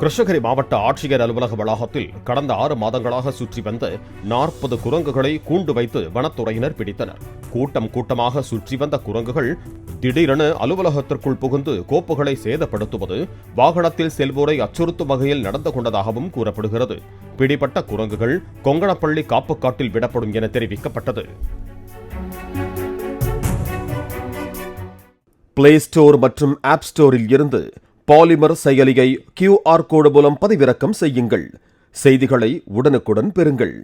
கிருஷ்ணகிரி மாவட்ட ஆட்சியர் அலுவலக வளாகத்தில் கடந்த 6 மாதங்களாக சுற்றி வந்த 40 குரங்குகளை கூண்டு வைத்து வனத்துறையினர் பிடித்தனர். கூட்டமாக சுற்றி வந்த குரங்குகள் திடீரென அலுவலகத்திற்குள் புகுந்து கோப்புகளை சேதப்படுத்துவது, வாகனத்தில் செல்வோரை அச்சுறுத்தும் வகையில் நடந்து கொண்டதாகவும் கூறப்படுகிறது. பிடிபட்ட குரங்குகள் கொங்கணப்பள்ளி காப்புக்காட்டில் விடப்படும் என தெரிவிக்கப்பட்டது. பிளே ஸ்டோர் மற்றும் ஆப் ஸ்டோரில் இருந்து பாலிமர் செயலியை QR கோடு மூலம் பதிவிறக்கம் செய்யுங்கள். செய்திகளை உடனுக்குடன் பெறுங்கள்.